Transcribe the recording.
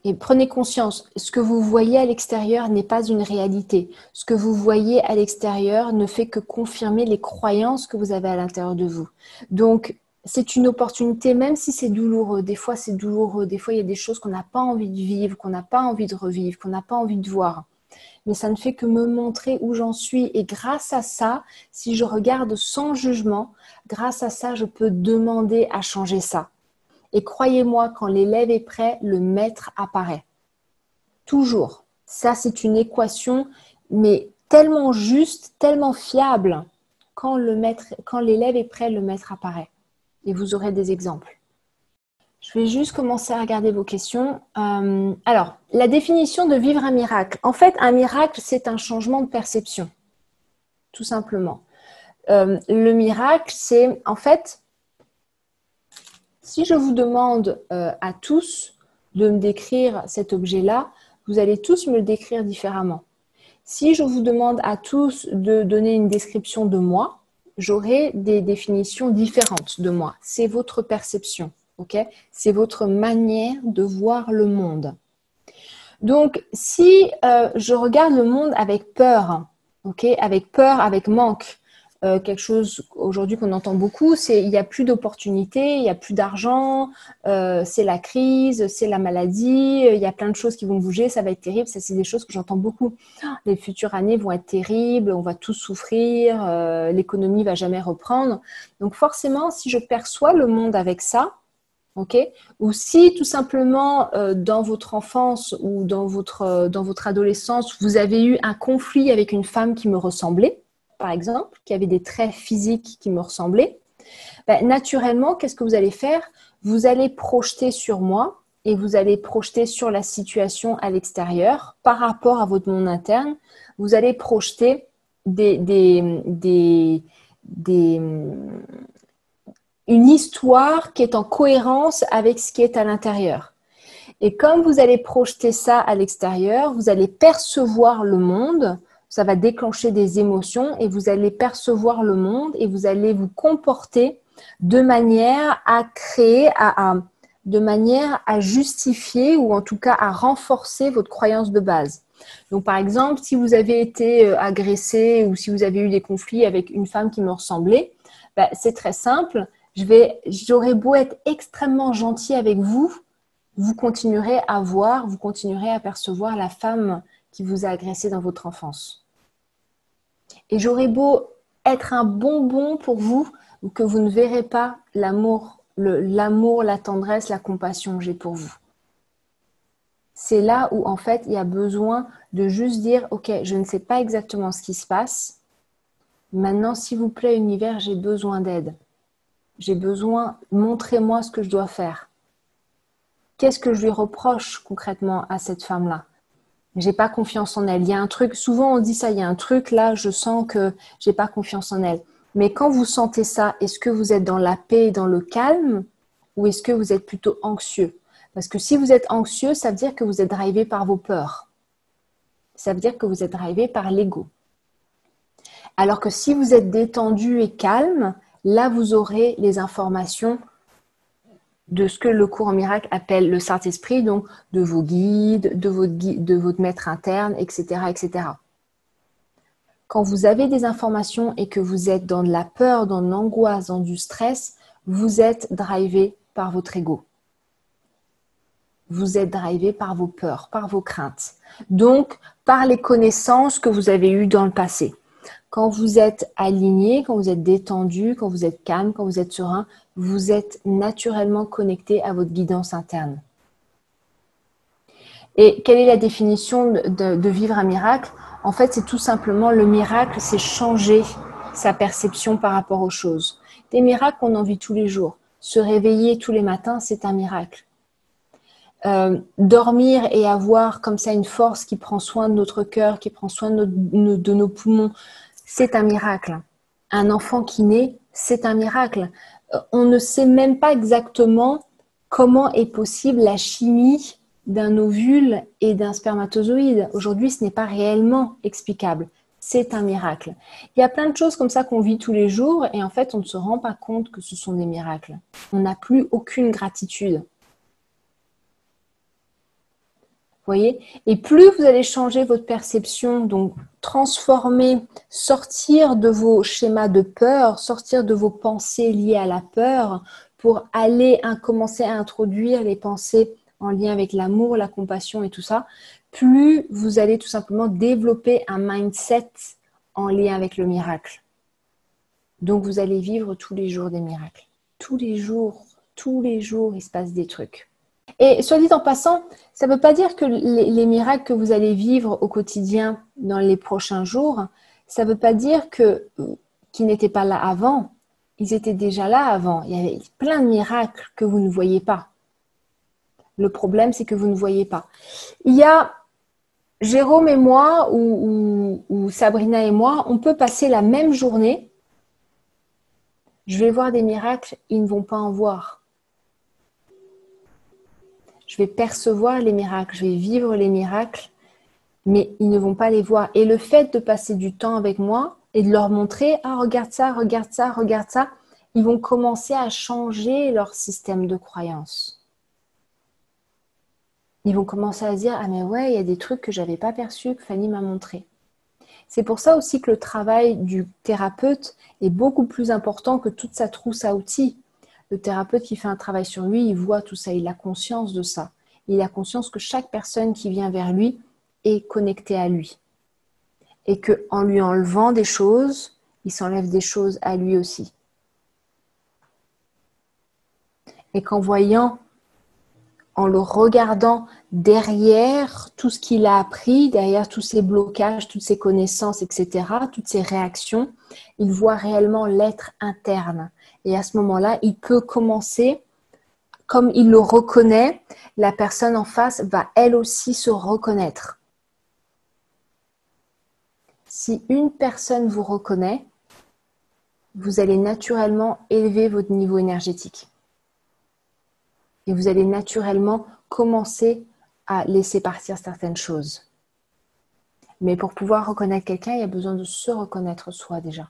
Et prenez conscience, ce que vous voyez à l'extérieur n'est pas une réalité. Ce que vous voyez à l'extérieur ne fait que confirmer les croyances que vous avez à l'intérieur de vous. Donc, c'est une opportunité, même si c'est douloureux. Des fois, c'est douloureux. Des fois, il y a des choses qu'on n'a pas envie de vivre, qu'on n'a pas envie de revivre, qu'on n'a pas envie de voir. Mais ça ne fait que me montrer où j'en suis. Et grâce à ça, si je regarde sans jugement, grâce à ça, je peux demander à changer ça. Et croyez-moi, quand l'élève est prêt, le maître apparaît. Toujours. Ça, c'est une équation, mais tellement juste, tellement fiable. Quand l'élève est prêt, le maître apparaît. Et vous aurez des exemples. Je vais juste commencer à regarder vos questions. Alors, la définition de vivre un miracle. En fait, un miracle, c'est un changement de perception. Tout simplement. Le miracle, c'est en fait... Si je vous demande à tous de me décrire cet objet-là, vous allez tous me le décrire différemment. Si je vous demande à tous de donner une description de moi, j'aurai des définitions différentes de moi. C'est votre perception, ok? C'est votre manière de voir le monde. Donc, si je regarde le monde avec peur, ok? Avec peur, avec manque, quelque chose aujourd'hui qu'on entend beaucoup, c'est il n'y a plus d'opportunités, il n'y a plus d'argent, c'est la crise, c'est la maladie, il y a plein de choses qui vont bouger, ça va être terrible. Ça, c'est des choses que j'entends beaucoup. Les futures années vont être terribles, on va tous souffrir, l'économie va jamais reprendre. Donc forcément, si je perçois le monde avec ça, ok, ou si tout simplement dans votre enfance ou dans votre adolescence, vous avez eu un conflit avec une femme qui me ressemblait, par exemple, qui avait des traits physiques qui me ressemblaient, ben, naturellement, qu'est-ce que vous allez faire? Vous allez projeter sur moi et vous allez projeter sur la situation à l'extérieur par rapport à votre monde interne. Vous allez projeter une histoire qui est en cohérence avec ce qui est à l'intérieur. Et comme vous allez projeter ça à l'extérieur, vous allez percevoir le monde, ça va déclencher des émotions et vous allez percevoir le monde et vous allez vous comporter de manière à créer, de manière à justifier ou en tout cas à renforcer votre croyance de base. Donc par exemple, si vous avez été agressé ou si vous avez eu des conflits avec une femme qui me ressemblait, ben, c'est très simple. J'aurais beau être extrêmement gentil avec vous, vous continuerez à voir, vous continuerez à percevoir la femme qui vous a agressé dans votre enfance. Et j'aurais beau être un bonbon pour vous, que vous ne verrez pas l'amour, la tendresse, la compassion que j'ai pour vous. C'est là où en fait il y a besoin de juste dire ok, je ne sais pas exactement ce qui se passe. Maintenant, s'il vous plaît, univers, j'ai besoin d'aide. J'ai besoin, montrez-moi ce que je dois faire. Qu'est-ce que je lui reproche concrètement à cette femme-là? J'ai pas confiance en elle. Il y a un truc, souvent on dit ça, il y a un truc là, je sens que j'ai pas confiance en elle. Mais quand vous sentez ça, est-ce que vous êtes dans la paix, dans le calme, ou est-ce que vous êtes plutôt anxieux? Parce que si vous êtes anxieux, ça veut dire que vous êtes drivé par vos peurs. Ça veut dire que vous êtes drivé par l'ego. Alors que si vous êtes détendu et calme, là vous aurez les informations de ce que le cours en miracle appelle le Saint-Esprit, donc de vos guides, de votre maître interne, etc., etc. Quand vous avez des informations et que vous êtes dans de la peur, dans de l'angoisse, dans du stress, vous êtes drivé par votre ego. Vous êtes drivé par vos peurs, par vos craintes. Donc, par les connaissances que vous avez eues dans le passé. Quand vous êtes aligné, quand vous êtes détendu, quand vous êtes calme, quand vous êtes serein, vous êtes naturellement connecté à votre guidance interne. Et quelle est la définition de vivre un miracle? En fait, c'est tout simplement le miracle, c'est changer sa perception par rapport aux choses. Des miracles qu'on en vit tous les jours. Se réveiller tous les matins, c'est un miracle. Dormir et avoir comme ça une force qui prend soin de notre cœur, qui prend soin de nos poumons, c'est un miracle. Un enfant qui naît, c'est un miracle. On ne sait même pas exactement comment est possible la chimie d'un ovule et d'un spermatozoïde. Aujourd'hui, ce n'est pas réellement explicable. C'est un miracle. Il y a plein de choses comme ça qu'on vit tous les jours et en fait, on ne se rend pas compte que ce sont des miracles. On n'a plus aucune gratitude. Voyez? Et plus vous allez changer votre perception, donc transformer, sortir de vos schémas de peur, sortir de vos pensées liées à la peur pour aller commencer à introduire les pensées en lien avec l'amour, la compassion et tout ça, plus vous allez tout simplement développer un mindset en lien avec le miracle. Donc vous allez vivre tous les jours des miracles. Tous les jours, il se passe des trucs. Et soit dit en passant, ça ne veut pas dire que les miracles que vous allez vivre au quotidien dans les prochains jours, ça ne veut pas dire qu'ils n'étaient pas là avant. Ils étaient déjà là avant. Il y avait plein de miracles que vous ne voyez pas. Le problème, c'est que vous ne voyez pas. Il y a Jérôme et moi, ou Sabrina et moi, on peut passer la même journée. Je vais voir des miracles, ils ne vont pas en voir. Je vais percevoir les miracles, je vais vivre les miracles, mais ils ne vont pas les voir. Et le fait de passer du temps avec moi et de leur montrer « Ah, regarde ça, regarde ça, regarde ça », ils vont commencer à changer leur système de croyance. Ils vont commencer à se dire « Ah mais ouais, il y a des trucs que je n'avais pas perçus, que Fanny m'a montré ». C'est pour ça aussi que le travail du thérapeute est beaucoup plus important que toute sa trousse à outils. Le thérapeute qui fait un travail sur lui, il voit tout ça, il a conscience de ça. Il a conscience que chaque personne qui vient vers lui est connectée à lui. Et qu'en lui enlevant des choses, il s'enlève des choses à lui aussi. Et qu'en voyant, en le regardant derrière tout ce qu'il a appris, derrière tous ses blocages, toutes ses connaissances, etc., toutes ses réactions, il voit réellement l'être interne. Et à ce moment-là, il peut commencer, comme il le reconnaît, la personne en face va elle aussi se reconnaître. Si une personne vous reconnaît, vous allez naturellement élever votre niveau énergétique. Et vous allez naturellement commencer à laisser partir certaines choses. Mais pour pouvoir reconnaître quelqu'un, il y a besoin de se reconnaître soi déjà.